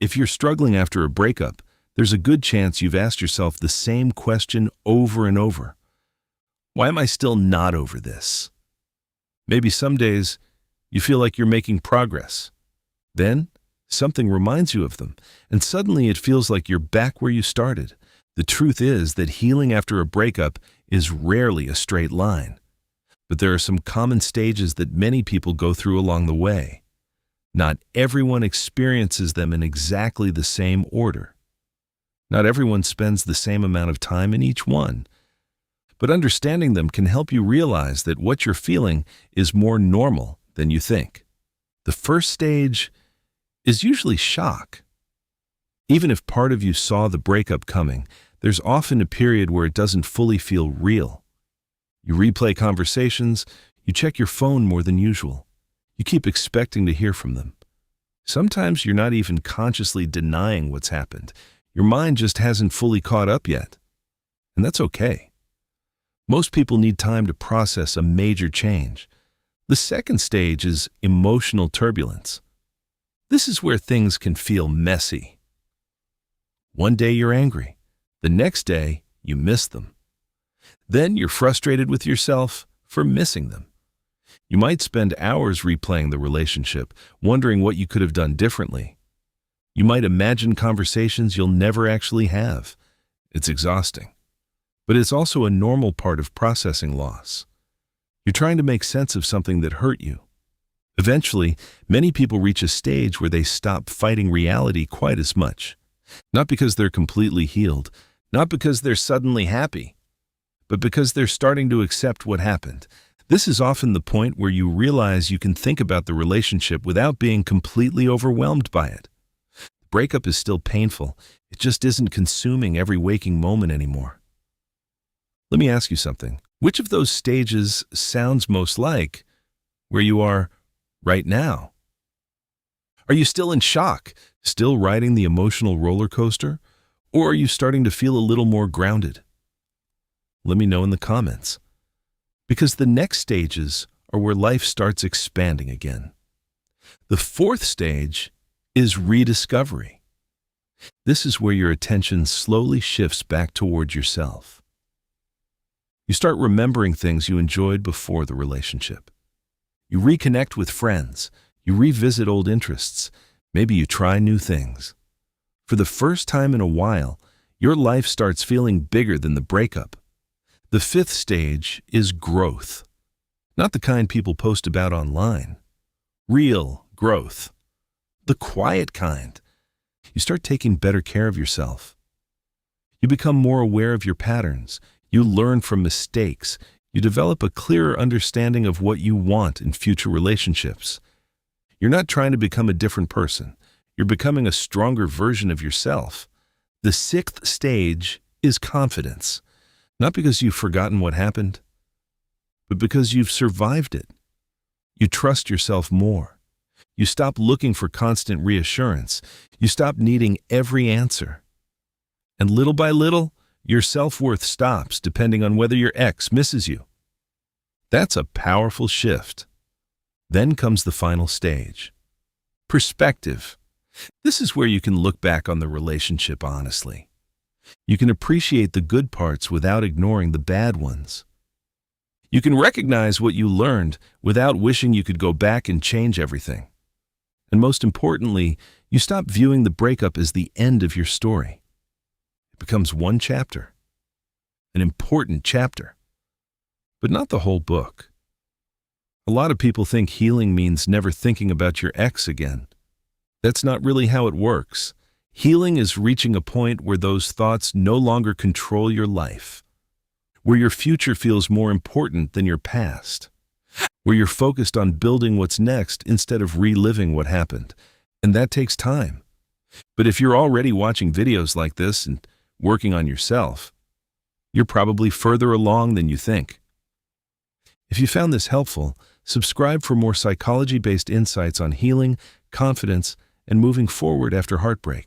If you're struggling after a breakup, there's a good chance you've asked yourself the same question over and over. Why am I still not over this? Maybe some days you feel like you're making progress. Then something reminds you of them, and suddenly it feels like you're back where you started. The truth is that healing after a breakup is rarely a straight line. But there are some common stages that many people go through along the way. Not everyone experiences them in exactly the same order. Not everyone spends the same amount of time in each one. But understanding them can help you realize that what you're feeling is more normal than you think. The first stage is usually shock. Even if part of you saw the breakup coming, there's often a period where it doesn't fully feel real. You replay conversations, you check your phone more than usual. You keep expecting to hear from them. Sometimes you're not even consciously denying what's happened. Your mind just hasn't fully caught up yet. And that's okay. Most people need time to process a major change. The second stage is emotional turbulence. This is where things can feel messy. One day you're angry. The next day you miss them. Then you're frustrated with yourself for missing them. You might spend hours replaying the relationship, wondering what you could have done differently. You might imagine conversations you'll never actually have. It's exhausting. But it's also a normal part of processing loss. You're trying to make sense of something that hurt you. Eventually, many people reach a stage where they stop fighting reality quite as much. Not because they're completely healed, not because they're suddenly happy, but because they're starting to accept what happened. This is often the point where you realize you can think about the relationship without being completely overwhelmed by it. The breakup is still painful. It just isn't consuming every waking moment anymore. Let me ask you something. Which of those stages sounds most like where you are right now? Are you still in shock, still riding the emotional roller coaster, or are you starting to feel a little more grounded? Let me know in the comments. Because the next stages are where life starts expanding again. The fourth stage is rediscovery. This is where your attention slowly shifts back towards yourself. You start remembering things you enjoyed before the relationship. You reconnect with friends. You revisit old interests. Maybe you try new things. For the first time in a while, your life starts feeling bigger than the breakup. The fifth stage is growth. Not the kind people post about online. Real growth. The quiet kind. You start taking better care of yourself. You become more aware of your patterns. You learn from mistakes. You develop a clearer understanding of what you want in future relationships. You're not trying to become a different person. You're becoming a stronger version of yourself. The sixth stage is confidence. Not because you've forgotten what happened, but because you've survived it. You trust yourself more. You stop looking for constant reassurance. You stop needing every answer. And little by little, your self-worth stops depending on whether your ex misses you. That's a powerful shift. Then comes the final stage. Perspective. This is where you can look back on the relationship honestly. You can appreciate the good parts without ignoring the bad ones. You can recognize what you learned without wishing you could go back and change everything. And most importantly, you stop viewing the breakup as the end of your story. It becomes one chapter, an important chapter, but not the whole book. A lot of people think healing means never thinking about your ex again. That's not really how it works. Healing is reaching a point where those thoughts no longer control your life, where your future feels more important than your past, where you're focused on building what's next instead of reliving what happened. And that takes time. But if you're already watching videos like this and working on yourself, you're probably further along than you think. If you found this helpful, subscribe for more psychology-based insights on healing, confidence, and moving forward after heartbreak.